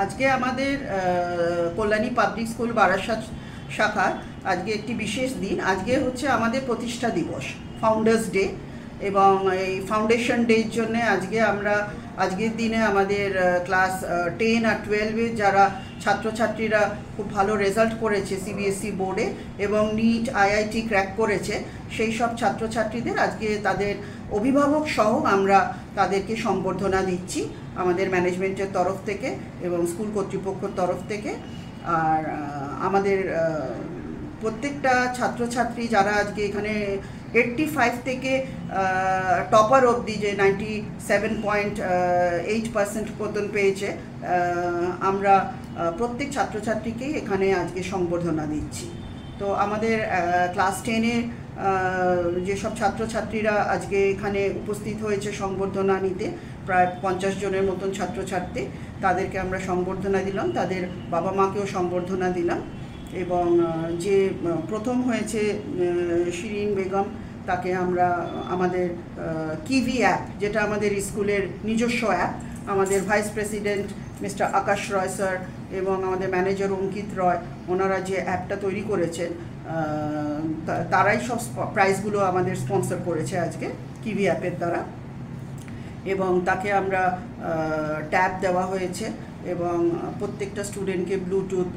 আজকে আমাদের Kalyani public school Barasat শাখার আজকে একটি বিশেষ দিন। আজকে হচ্ছে আমাদের প্রতিষ্ঠা দিবস, ফাউন্ডার্স ডে, এবং এই ফাউন্ডেশন ডের জন্য আজকের দিনে আমাদের ক্লাস 10 আর 12-এ যারা ছাত্রছাত্রীরা খুব ভালো রেজাল্ট করেছে সিবিএসই বোর্ডে এবং নিট আইআইটি ক্র্যাক করেছে, সেই সব ছাত্রছাত্রীদের আজকে তাদের অভিভাবক সহ আমরা তাদেরকে সম্বর্ধনা দিচ্ছি আমাদের ম্যানেজমেন্টের তরফ থেকে এবং স্কুল কর্তৃপক্ষের তরফ থেকে। আর আমাদের প্রত্যেকটা ছাত্রছাত্রী যারা আজকে এখানে 85 থেকে টপার অবধি যে 97.8% পর্যন্ত পেয়েছে, আমরা প্রত্যেক ছাত্রছাত্রীকেই এখানে আজকে সম্বর্ধনা দিচ্ছি। তো আমাদের ক্লাস 10-এর যেসব ছাত্রছাত্রীরা আজকে এখানে উপস্থিত হয়েছে সম্বর্ধনা নিতে, প্রায় 50 জনের মতন ছাত্রছাত্রী, তাদেরকে আমরা সম্বর্ধনা দিলাম, তাদের বাবা মাকেও সম্বর্ধনা দিলাম। এবং যে প্রথম হয়েছে শিরিন বেগম, তাকে আমরা আমাদের কিভি অ্যাপ, যেটা আমাদের স্কুলের নিজস্ব অ্যাপ, আমাদের ভাইস প্রেসিডেন্ট মিস্টার আকাশ রয় স্যার এবং আমাদের ম্যানেজার অঙ্কিত রয়, ওনারা যে অ্যাপটা তৈরি করেছেন, তারাই সব প্রাইজগুলো আমাদের স্পন্সর করেছে আজকে কিভি অ্যাপের দ্বারা। এবং তাকে আমরা ট্যাব দেওয়া হয়েছে এবং প্রত্যেকটা স্টুডেন্টকে ব্লুটুথ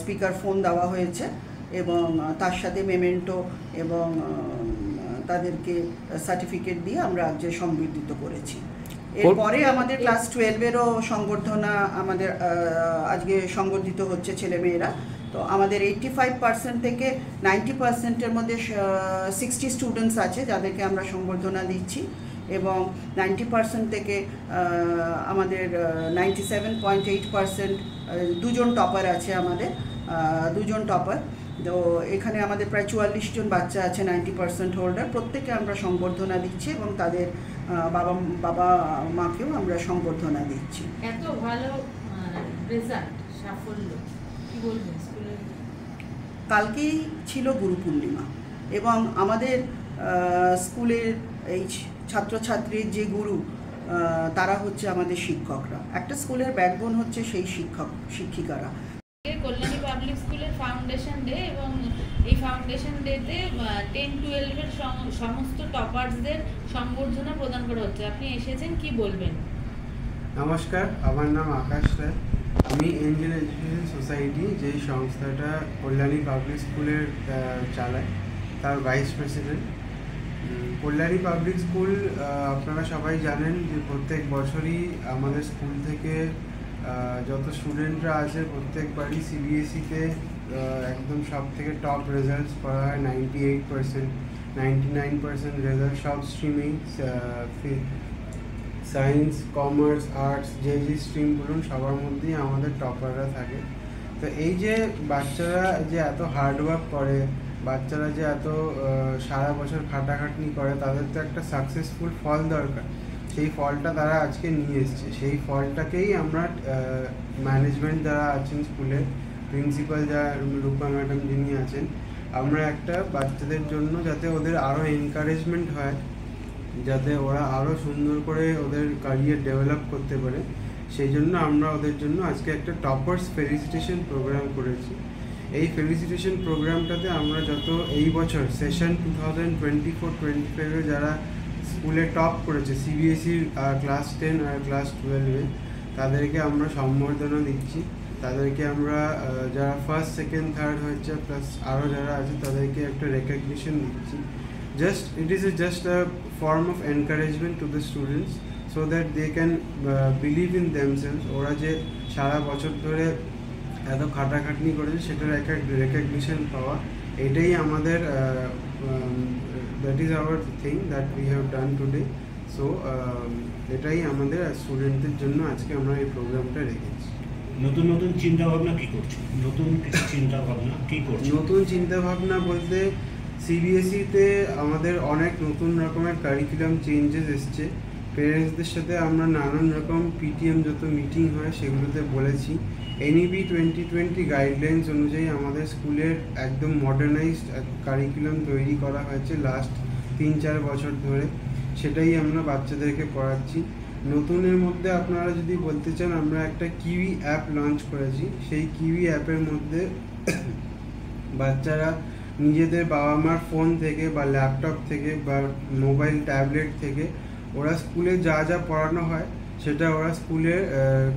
স্পিকার ফোন দেওয়া হয়েছে এবং তার সাথে মেমেন্টো এবং তাদেরকে সার্টিফিকেট দিয়ে আমরা আজকে সম্বর্ধিত করেছি। এরপরে আমাদের ক্লাস 12-এরও সংবর্ধনা আমাদের আজকে সংবর্ধিত হচ্ছে ছেলেমেয়েরা। তো আমাদের 85% থেকে 90%-এর মধ্যে 60 স্টুডেন্টস আছে যাদেরকে আমরা সংবর্ধনা দিচ্ছি এবং 90% থেকে আমাদের 97.8% দুজন টপার আছে, আমাদের দুজন টপার। তো এখানে আমাদের প্রায় 44 জন বাচ্চা আছে 90% হোল্ডার, প্রত্যেকে আমরা সংবর্ধনা দিচ্ছি এবং তাদের বাবা মাকেও আমরা সংবর্ধনা দিচ্ছি। এত ভালো রেজাল্ট, সাফল্য, কি বলবেন স্কুলের? কালকেই ছিল গুরু পূর্ণিমা এবং আমাদের স্কুলের এই ছাত্রছাত্রীর যে গুরু, তারা হচ্ছে আমাদের শিক্ষকরা। একটা স্কুলের ব্যাকবোন হচ্ছে সেই শিক্ষিকারা। কল্যাণী পাবলিক স্কুলের ফাউন্ডেশন ডে এবং এই ফাউন্ডেশন ডেতে 10-12-এর সমস্ত টপারসদের সম্বর্ধনা প্রদান করা হচ্ছে। আপনি এসেছেন, কি বলবেন? নমস্কার, আমার নাম আকাশ রায়। আমি এঞ্জেল এডুকেশন সোসাইটি, যেই সংস্থাটা কল্যাণী পাবলিক স্কুলের চালায়, তার vice president. Kalyani public school, আপনারা সবাই জানেন যে প্রত্যেক বছরই আমাদের স্কুল থেকে যত স্টুডেন্টরা আছে প্রত্যেকবারই সিবিএসইতে একদম সব থেকে টপ রেজাল্টস করা হয়। 98%, 99% রেজাল্ট সব স্ট্রিমেই, সায়েন্স, কমার্স, আর্টস, যে স্ট্রিম বলুন সবার মধ্যেই আমাদের টপাররা থাকে। তো এই যে বাচ্চারা যে এত হার্ডওয়ার্ক করে, বাচ্চারা যে এত সারা বছর খাটাখাটনি করে, তাদের তো একটা সাকসেসফুল ফল দরকার। সেই ফলটা তারা আজকে নিয়ে এসছে। সেই ফলটাকেই আমরা ম্যানেজমেন্ট যারা আছেন স্কুলের, প্রিন্সিপাল যারা রূপা ম্যাডাম যিনি আছেন, আমরা একটা বাচ্চাদের জন্য যাতে ওদের আরও এনকারেজমেন্ট হয়, যাতে ওরা আরও সুন্দর করে ওদের ক্যারিয়ার ডেভেলপ করতে পারে, সেই জন্য আমরা ওদের জন্য আজকে একটা টপার্স ফেলিসিটেশন প্রোগ্রাম করেছি। এই ফেলিসিটেশন প্রোগ্রামটাতে আমরা যত এই বছর সেশন 2024-25-এ যারা স্কুলে টপ করেছে সিবিএসইর ক্লাস 10 আর ক্লাস 12-এ, তাদেরকে আমরা সম্বর্ধনা দিচ্ছি। তাদেরকে আমরা যারা ফার্স্ট, সেকেন্ড, থার্ড হয়েছে প্লাস আরও যারা আছে তাদেরকে একটা রেকগনিশন দিচ্ছি। It is just a form of encouragement to the students so that they can believe in themselves. ওরা যে সারা বছর ধরে এত খাটাখাটনি করেছে সেটার একটা রেকগনিশন পাওয়া, এটাই আমাদের that is our thing that we have done today. So এটাই আমাদের স্টুডেন্টদের জন্য আজকে আমরা এই প্রোগ্রামটা রেখেছি। নতুন চিন্তাভাবনা কি করছে? নতুন চিন্তাভাবনা বলতে সিবিএসইতে আমাদের অনেক নতুন রকমের কারিকুলাম চেঞ্জেস এসছে। পেরেন্টসদের সাথে আমরা নানান রকম পিটিএম যত মিটিং হয় সেগুলোতে বলেছি। এনইপি 2020 গাইডলাইন্স অনুযায়ী আমাদের স্কুলের একদম মডার্নাইজড কারিকুলাম তৈরি করা হয়েছে লাস্ট 3-4 বছর ধরে। সেটাই আমরা বাচ্চাদেরকে পড়াচ্ছি। নতুনের মধ্যে আপনারা যদি বলতে চান, আমরা একটা কিউই অ্যাপ লঞ্চ করেছি। সেই কিউই অ্যাপের মধ্যে বাচ্চারা নিজেদের বাবা মার ফোন থেকে বা ল্যাপটপ থেকে বা মোবাইল ট্যাবলেট থেকে ওরা স্কুলে যা যা পড়ানো হয় সেটা ওরা স্কুলের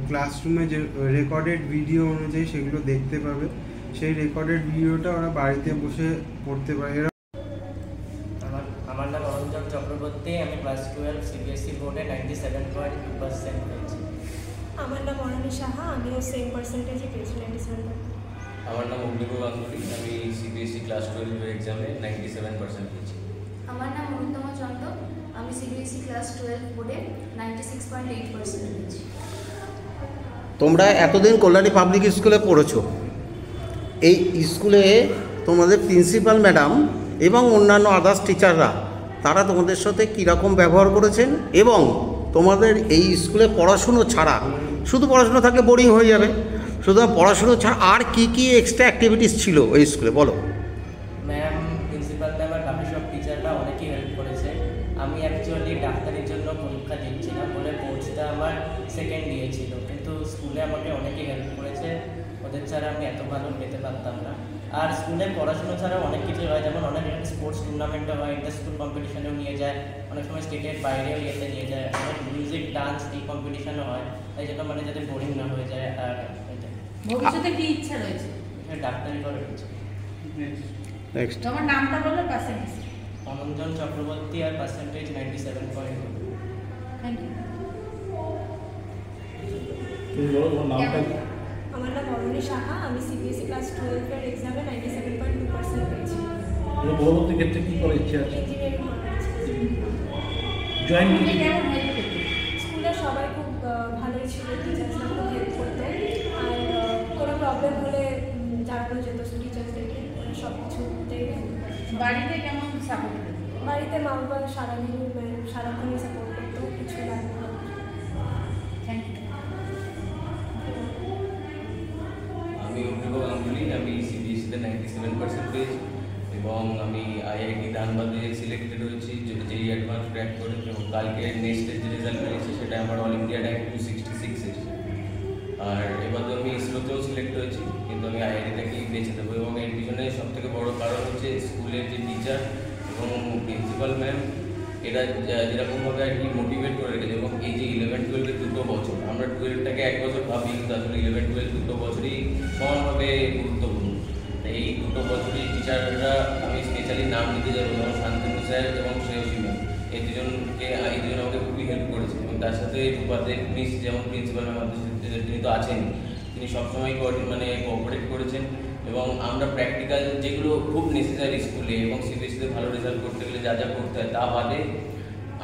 ক্লাসরুমে যে রেকর্ডেড ভিডিও অনুযায়ী সেগুলো দেখতে পাবে। সেই রেকর্ডেড ভিডিওটা ওরা বাড়িতে বসে পড়তে পারে। আমার নাম অরঞ্জন চক্রবর্তী, আমি ক্লাস 12 সিবিএসসি বোর্ডে 97.2% পেয়েছি। আমার নাম অরণি সাহা, আমিও সেম পার্সেন্টেজই পেয়েছি, 97%। আমার নাম অগ্নিব গাঙ্গুলি, আমি সিবিএসসি ক্লাস 12 এক্সামে 97% পেয়েছি। আমার নাম অরুণিমা চন্দ, আমি সিবিএসসি ক্লাস 12 বোর্ডে 96.8% পেয়েছি। তোমরা এতদিন কল্যাণী পাবলিক স্কুলে পড়েছো, এই স্কুলে তোমাদের প্রিন্সিপাল ম্যাডাম এবং অন্যান্য আদার্স টিচাররা তারা তোমাদের সাথে কীরকম ব্যবহার করেছেন, এবং তোমাদের এই স্কুলে পড়াশুনো ছাড়া, শুধু পড়াশুনো থাকলে বোরিং হয়ে যাবে, শুধু পড়াশুনো ছাড়া আর কি কি এক্সট্রা অ্যাক্টিভিটিস ছিল ওই স্কুলে, বলো। ম্যাম, প্রিন্সিপাল ম্যাম আর বাকি সব টিচাররা অনেকেই হেল্প করেছে। আমি অ্যাকচুয়ালি ডাক্তারির জন্য পরীক্ষা দিচ্ছিলাম বলে কোর্সটা আমার সেকেন্ড ইয়ার ছিল, কিন্তু স্কুলে আমাকে অনেকেই হেল্প করেছে। ওদের ছাড়া আমি এত ভালো পেতে পারতাম না। আর স্কুলে পড়াশোনা ছাড়াও অনেক কিছু হয়, যেমন অনেক স্পোর্টস টুর্নামেন্টও হয়, ইন্টার স্কুল কম্পিটিশনেও নিয়ে যায়, অনেক সময় স্টেটের বাইরেও ইয়েতে নিয়ে যায়, অনেক মিউজিক ডান্স এই কম্পিটিশনও হয়, তাই জন্য মানে যাতে বোরিং না হয়ে যায়। আর ভবিষ্যতে কি ইচ্ছা রয়েছে? ডাক্তারি করে রয়েছে। নেক্সট, তোমার নামটা বলো, পার্সেন্টেজ। অনঞ্জন চক্রবর্তী, আর পার্সেন্টেজ 97.2। Thank you. আমার নাম অরণি সাহা, আমি সিবিএসসি ক্লাস 12 এক্সামে 97.2% পেয়েছি। পরবর্তী ক্ষেত্রে কি করার ইচ্ছে আছে? ইঞ্জিনিয়ারিং করার ইচ্ছে আছে। জয়েন তুমি কেমন হেল্প করতে? স্কুলে সবাই খুব ভালোই ছিল, টিচার্সরা খুব হেল্প করতো। আর কোনো প্রবলেম হলে জানানো যেত টিচার্সদেরকে, ওরা সব কিছুতেই হেল্প করতো। বাড়িতে কেমন সাপোর্ট? বাড়িতে মা বাবা সারাক্ষণই সাপোর্ট করতো, কিছু লাগবে। Thank you. আমি অগ্নিব গাঙ্গুলি, আমি সিবিএসসিতে 97% পেয়েছি এবং আমি আইআইটি ধানবাদে সিলেক্টেড হয়েছি যেই অ্যাডভান্স ক্র্যাক করে, এবং কালকে নেক্সটের যে রেজাল্ট বেরিয়েছে সেটা আমার অল ইন্ডিয়া র্যাঙ্ক 266 এসেছে। আর এবার তো আমি ইসরোতেও সিলেক্ট হয়েছি, কিন্তু আমি আইআইটিটাকেই বেছে দেবো। এবং এর পিছনে সবথেকে বড় কারণ হচ্ছে স্কুলের যে টিচার এবং প্রিন্সিপাল ম্যাম, এরা যেরকমভাবে আর কি মোটিভেট করে রেখেছে। এবং এই যে 11-12 দুটো বছর, আমরা 12টাকে এক বছর ভাবি, কিন্তু আসলে 11-12 দুটো বছরই সমানভাবে গুরুত্বপূর্ণ। এই দুটো বছরই টিচাররা, আমি স্পেশালি নাম নিতে যাবো, যেমন শান্তনু স্যার এবং শ্রেয়সী ম্যাম, এই দুজন আমাকে খুবই হেল্প করেছে। এবং তার সাথে রূপাতে মিস, যেমন প্রিন্সিপাল ম্যাম তিনি তো আছেনই, তিনি সবসময় কোঅপারেট করেছেন। এবং আমরা প্র্যাকটিক্যাল যেগুলো খুব নেসেসারি স্কুলে এবং সিবিএসসিতে ভালো রেজাল্ট করতে গেলে যা যা করতে হয়, তা বাদে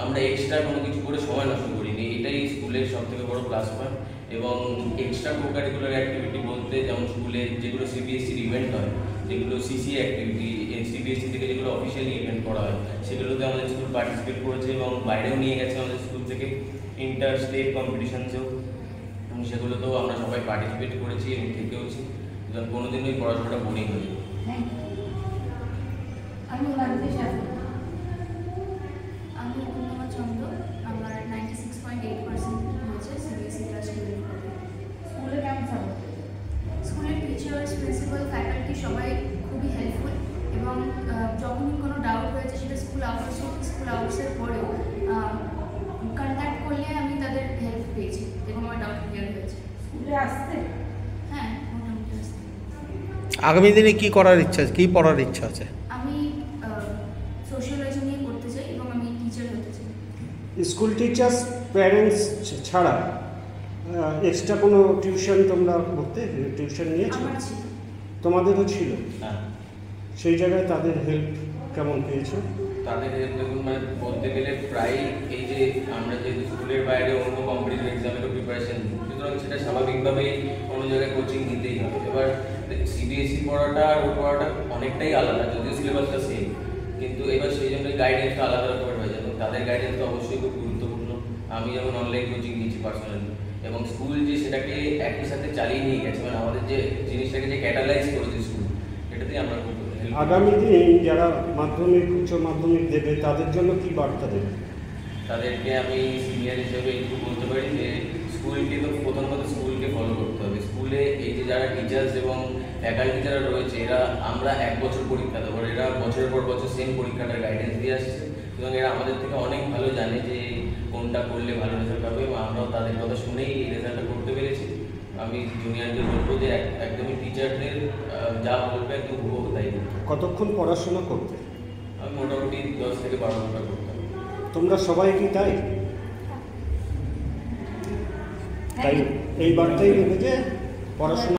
আমরা এক্সট্রা কোনো কিছু করে সময় নষ্ট করিনি। এটাই স্কুলের সবথেকে বড় প্লাস পয়েন্ট। এবং এক্সট্রা কো কারিকুলার অ্যাক্টিভিটি বলতে, যেমন স্কুলে যেগুলো সিবিএসসির ইভেন্ট হয়, যেগুলো সিসি অ্যাক্টিভিটি, সিবিএসসি থেকে যেগুলো অফিসিয়ালি ইভেন্ট করা হয়, সেগুলোতে আমাদের স্কুল পার্টিসিপেট করেছে এবং বাইরেও নিয়ে গেছে আমাদের স্কুল থেকে ইন্টার স্টেট কম্পিটিশনসেও, এবং সেগুলোতেও আমরা সবাই পার্টিসিপেট করেছি এবং থেকেওছি। কোনোদিন ওই পড়াশোনাটা বোরিং হয়ে যায়। আমি ওলাদিতে সাথে, আমি অরুণিমা চন্দ, আমার 96.8% হয়েছে সিবিএসসি ক্লাস 12 বোর্ডে। স্কুলে কেমন সাপোর্ট? স্কুলের টিচার্স, প্রিন্সিপাল, ফ্যাকাল্টি সবাই খুবই হেল্পফুল, এবং যখনই কোনো ডাউট হয়েছে সেটা স্কুল আওয়ার্সের পরেও কন্ট্যাক্ট করলে আমি তাদের হেল্প পেয়েছি এবং আমার ডাউট ক্লিয়ার হয়েছে। স্কুলে আসতে? হ্যাঁ, মোটামুটি আসতে। আগামী দিনে কি করার ইচ্ছা আছে, কি পড়ার ইচ্ছা আছে? আমি সোশিয়োলজি নিয়ে পড়তে চাই এবং আমি টিচার হতে চাই। স্কুল টিচার্স, প্যারেন্টস ছাড়া এক্সট্রা কোনো টিউশন তোমরা করতে, টিউশন নিয়েছো? আমার ছিল। তোমাদেরও ছিল? হ্যাঁ। সেই জায়গায় তাদের হেল্প কেমন পেয়েছো? তাদের দেখুন, বলতে গেলে প্রায় এই যে আমরা যেহেতু স্কুলের বাইরে অন্য কম্পিটিটিভ এক্সামেরও প্রিপারেশন নিই, সুতরাং সেটা স্বাভাবিকভাবেই কোনো জায়গায় কোচিং নিতেই হবে। এবার সিবিএসসি পড়াটা আর ও পড়াটা অনেকটাই আলাদা, যদিও সিলেবাসটা সেম, কিন্তু এবার সেই জন্য গাইডেন্সটা আলাদা রকমের হয়ে যায়। তাদের গাইডেন্স তো অবশ্যই খুব গুরুত্বপূর্ণ। আমি যেমন অনলাইন কোচিং নিয়েছি পার্সোনালি, এবং স্কুল যে সেটাকে একই সাথে চালিয়ে নিয়ে গেছে, আমাদের যে জিনিসটাকে যে ক্যাটালাইজ করেছে স্কুল, এটাতেই আমরা খুব আগামী দিনে যারা মাধ্যমিক, উচ্চ মাধ্যমিক দেবে তাদের জন্য কি বার্তা দেবে? তাদেরকে আমি সিনিয়র হিসেবে এইটুকু বলতে পারি যে স্কুলকে তো প্রথম কথা স্কুলকে ফলো করতে হবে। স্কুলে এই যে যারা টিচার্স এবং ফ্যাকাল্টি যারা রয়েছে এরা আমরা 1 বছর পরীক্ষা দেবো, এরা বছরের পর বছর সেম পরীক্ষাটার গাইডেন্স দিয়ে আসছে এবং এরা আমাদের থেকে অনেক ভালো জানে যে কোনটা করলে ভালো রেজাল্ট হবে এবং আমরাও তাদের কথা শুনেই এই রেজাল্টটা করতে পেরেছি। আমি জুনিয়রদের বলবো যে একদমই টিচারদের যা বলবে একদম হুবহু তাই করতে। কতক্ষণ পড়াশোনা করতে? আমি মোটামুটি 10 থেকে 12 ঘন্টা করতাম। তোমরা সবাই কি তাই? তাই এই বার্তাই নেবে যে পড়াশোনা